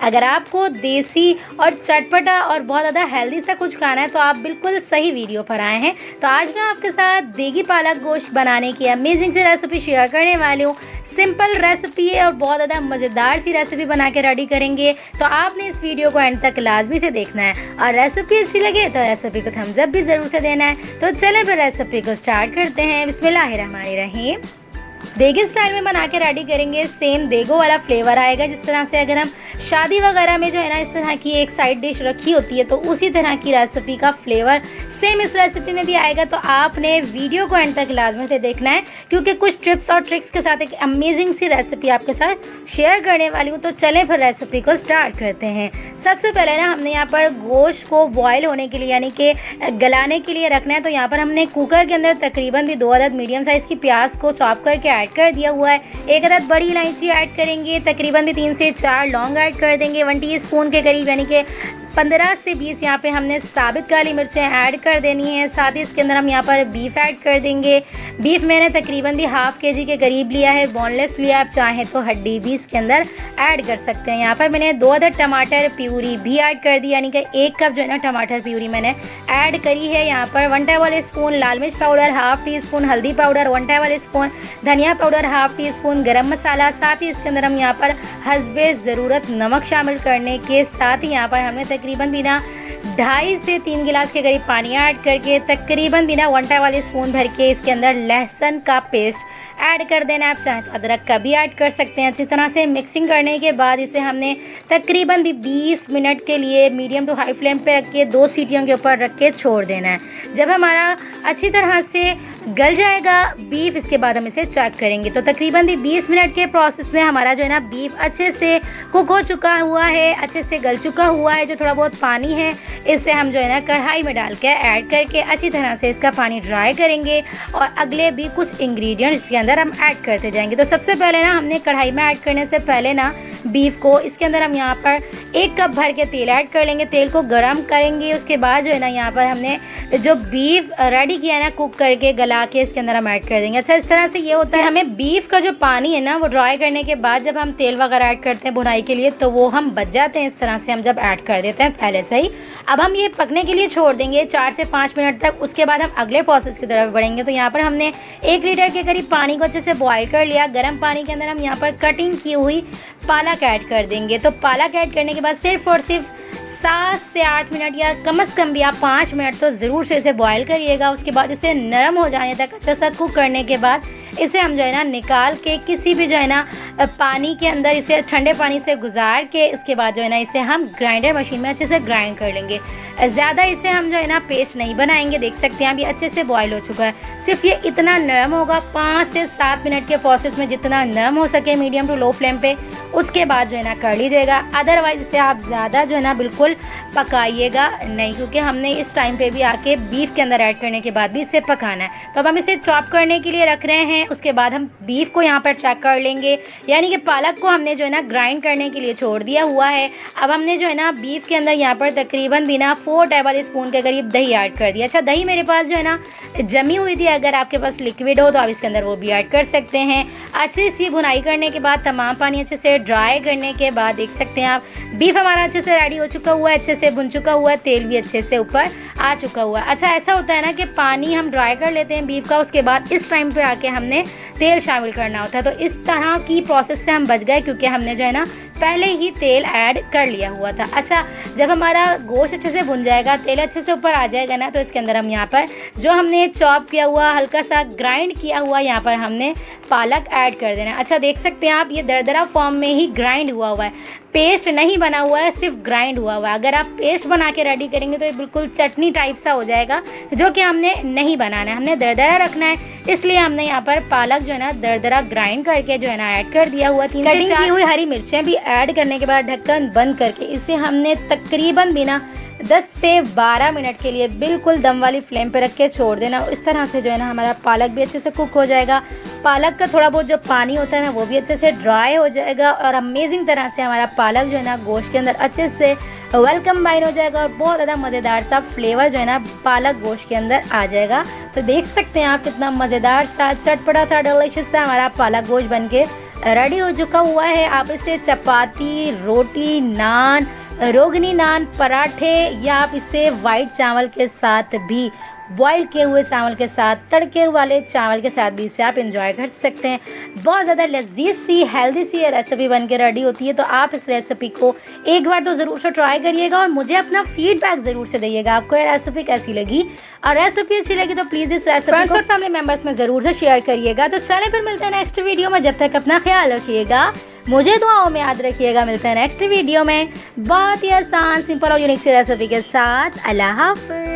अगर आपको देसी और चटपटा और बहुत ज़्यादा हेल्दी सा कुछ खाना है तो आप बिल्कुल सही वीडियो पर आए हैं। तो आज मैं आपके साथ देगी पालक गोश्त बनाने की अमेजिंग सी रेसिपी शेयर करने वाली हूँ। सिंपल रेसिपी है और बहुत ज़्यादा मज़ेदार सी रेसिपी बना के रेडी करेंगे। तो आपने इस वीडियो को एंड तक लाजमी से देखना है और रेसिपी अच्छी लगे तो रेसिपी को थम्स अप भी ज़रूर से देना है। तो चलें फिर रेसिपी को स्टार्ट करते हैं। बिस्मिल्लाहिर्रहमानिर्रहीम। देगी स्टाइल में बना के रेडी करेंगे। सेम देगो वाला फ्लेवर आएगा। जिस तरह से अगर हम शादी वगैरह में जो है ना इस तरह की एक साइड डिश रखी होती है तो उसी तरह की रेसिपी का फ्लेवर सेम इस रेसिपी में भी आएगा। तो आपने वीडियो को एंड तक लाजमी से देखना है क्योंकि कुछ टिप्स और ट्रिक्स के साथ एक अमेजिंग सी रेसिपी आपके साथ शेयर करने वाली हूँ। तो चलें फिर रेसिपी को स्टार्ट करते हैं। सबसे पहले ना हमने यहाँ पर गोश्त को बॉयल होने के लिए यानी कि गलाने के लिए रखना है। तो यहाँ पर हमने कुकर के अंदर तकरीबन भी 2 अदद मीडियम साइज़ की प्याज को चॉप करके ऐड कर दिया हुआ है। 1 अदद बड़ी इलायची ऐड करेंगे। तकरीबन भी 3 से 4 लौंग ऐड कर देंगे। 1 टीस्पून के करीब यानी कि 15 से 20 यहाँ पे हमने साबित काली मिर्चें ऐड कर देनी है। साथ ही इसके अंदर हम यहाँ पर बीफ ऐड कर देंगे। बीफ मैंने तकरीबन भी हाफ केजी के करीब लिया है। बोनलेस लिया, आप चाहें तो हड्डी भी इसके अंदर ऐड कर सकते हैं। यहाँ पर मैंने 2 अदद टमाटर प्यूरी भी ऐड कर दी यानी कि 1 कप जो है ना टमाटर प्यूरी मैंने ऐड करी है। यहाँ पर 1 टेबल स्पून लाल मिर्च पाउडर, हाफ टी स्पून हल्दी पाउडर, 1 टेबल स्पून धनिया पाउडर, हाफ टी स्पून गरम मसाला। साथ ही इसके अंदर हम यहाँ पर हस्बे ज़रूरत नमक शामिल करने के साथ ही यहाँ पर हमने तकरीबन भी ना 2.5 से 3 गिलास के करीब पानी ऐड करके तकरीबन भी ना 1 टेबल स्पून भर के इसके अंदर लहसुन का पेस्ट ऐड कर देना है। आप चाहें तो अदरक का भी ऐड कर सकते हैं। अच्छी तरह से मिक्सिंग करने के बाद इसे हमने तकरीबन भी 20 मिनट के लिए मीडियम टू हाई फ्लेम पे रख के 2 सीटियों के ऊपर रख के छोड़ देना है। जब हमारा अच्छी तरह से गल जाएगा बीफ, इसके बाद हम इसे चेक करेंगे। तो तकरीबन भी 20 मिनट के प्रोसेस में हमारा जो है ना बीफ अच्छे से कुक हो चुका हुआ है, अच्छे से गल चुका हुआ है। जो थोड़ा बहुत पानी है इसे हम जो है ना कढ़ाई में डाल के ऐड करके अच्छी तरह से इसका पानी ड्राई करेंगे और अगले भी कुछ इंग्रेडिएंट्स इसके अंदर हम ऐड करते जाएंगे। तो सबसे पहले ना हमने कढ़ाई में ऐड करने से पहले ना बीफ को इसके अंदर हम यहाँ पर 1 कप भर के तेल ऐड कर लेंगे। तेल को गरम करेंगे। उसके बाद जो है ना यहाँ पर हमने जो बीफ रेडी किया है ना कुक करके गला के इसके अंदर हम ऐड कर देंगे। अच्छा, इस तरह से ये होता है हमें बीफ का जो पानी है ना वो ड्राई करने के बाद जब हम तेल वगैरह ऐड करते हैं भुनाई के लिए तो वो हम बच जाते हैं। इस तरह से हम जब ऐड कर देते हैं पहले से ही। अब हम ये पकने के लिए छोड़ देंगे 4 से 5 मिनट तक। उसके बाद हम अगले प्रोसेस की तरफ बढ़ेंगे। तो यहाँ पर हमने 1 लीटर के करीब पानी को अच्छे से बॉयल कर लिया। गर्म पानी के अंदर हम यहाँ पर कटिंग की हुई पालक ऐड कर देंगे। तो पालक ऐड करने के बाद सिर्फ और सिर्फ 7 से 8 मिनट या कम से कम भी आप 5 मिनट तो ज़रूर से इसे बॉयल करिएगा। उसके बाद इसे नरम हो जाने तक अच्छा सा कुक करने के बाद इसे हम जो है ना निकाल के किसी भी जो है ना पानी के अंदर इसे ठंडे पानी से गुजार के इसके बाद जो है ना इसे हम ग्राइंडर मशीन में अच्छे से ग्राइंड कर लेंगे। ज़्यादा इसे हम जो है ना पेस्ट नहीं बनाएंगे। देख सकते हैं अभी अच्छे से बॉयल हो चुका है। सिर्फ ये इतना नरम होगा 5 से 7 मिनट के प्रोसेस में, जितना नरम हो सके मीडियम टू लो फ्लेम पे उसके बाद जो है ना कर लीजिएगा। अदरवाइज इसे आप ज़्यादा जो है ना बिल्कुल पकाइएगा नहीं क्योंकि हमने इस टाइम पे भी आके बीफ के अंदर ऐड करने के बाद भी इसे पकाना है। तो अब हम इसे चॉप करने के लिए रख रहे हैं। उसके बाद हम बीफ को यहाँ पर चेक कर लेंगे यानी कि पालक को हमने जो है ना ग्राइंड करने के लिए छोड़ दिया हुआ है। अब हमने जो है ना बीफ के अंदर यहाँ पर तकरीबन बिना 4 टेबल स्पून के करीब दही ऐड कर दिया। अच्छा, दही मेरे पास जो है ना जमी हुई थी। अगर आपके पास लिक्विड हो तो आप इसके अंदर वो भी ऐड कर सकते हैं। अच्छे से भुनाई करने के बाद तमाम पानी अच्छे से ड्राई करने के बाद देख सकते हैं आप बीफ हमारा अच्छे से रेडी हो चुका हुआ है, अच्छे से भुन चुका हुआ है, तेल भी अच्छे से ऊपर आ चुका हुआ है। अच्छा, ऐसा होता है ना कि पानी हम ड्राई कर लेते हैं बीफ का, उसके बाद इस टाइम पे आके हमने तेल शामिल करना होता है। तो इस तरह की प्रोसेस से हम बच गए क्योंकि हमने जो है ना पहले ही तेल ऐड कर लिया हुआ था। अच्छा, जब हमारा गोश्त अच्छे से भुन जाएगा, तेल अच्छे से ऊपर आ जाएगा ना तो इसके अंदर हम यहाँ पर जो हमने चॉप किया हुआ हल्का सा ग्राइंड किया हुआ यहाँ पर हमने पालक ऐड कर देना है। अच्छा, देख सकते हैं आप ये दरदरा फॉर्म में ही ग्राइंड हुआ है, पेस्ट नहीं बना हुआ है, सिर्फ ग्राइंड हुआ है। अगर आप पेस्ट बना के रेडी करेंगे तो ये बिल्कुल चटनी टाइप सा हो जाएगा जो कि हमने नहीं बनाना है, हमने दरदरा रखना है। इसलिए हमने यहाँ पर पालक जो है ना दरदरा ग्राइंड करके जो है ना ऐड कर दिया हुआ। 3 कटिंग की हुई हरी मिर्चें भी ऐड करने के बाद ढक्कन बंद करके इसे हमने तकरीबन बिना 10 से 12 मिनट के लिए बिल्कुल दम वाली फ्लेम पे रख के छोड़ देना। इस तरह से जो है ना हमारा पालक भी अच्छे से कुक हो जाएगा। पालक का थोड़ा बहुत जो पानी होता है ना वो भी अच्छे से ड्राई हो जाएगा और अमेजिंग तरह से हमारा पालक जो है ना गोश्त के अंदर अच्छे से वेल कंबाइन हो जाएगा और बहुत ज़्यादा मज़ेदार सा फ्लेवर जो है ना पालक गोश्त के अंदर आ जाएगा। तो देख सकते हैं आप कितना मज़ेदार सा चटपटा सा डिलीशियस सा हमारा पालक गोश्त बन के रेडी हो चुका हुआ है। आप इसे चपाती, रोटी, नान, रोगनी नान, पराठे या आप इसे वाइट चावल के साथ भी, बॉईल किए हुए चावल के साथ, तड़के वाले चावल के साथ भी इसे आप एंजॉय कर सकते हैं। बहुत ज़्यादा लजीज सी, हेल्दी सी ये रेसिपी बन के रेडी होती है। तो आप इस रेसिपी को एक बार तो ज़रूर से ट्राई करिएगा और मुझे अपना फीडबैक ज़रूर से दीजिएगा आपको ये रेसिपी कैसी लगी। और रेसिपी अच्छी लगी तो प्लीज़ इस रेसिपी फ्रेंड्स और फैमिली मेम्बर्स में ज़रूर से शेयर करिएगा। तो चलें फिर मिलते हैं नेक्स्ट वीडियो में। जब तक अपना ख्याल रखिएगा, मुझे दुआओं में याद रखिएगा। मिलते हैं नेक्स्ट वीडियो में बहुत ही आसान, सिंपल और यूनिक सी रेसिपी के साथ। अल्लाह हाफ़िज़।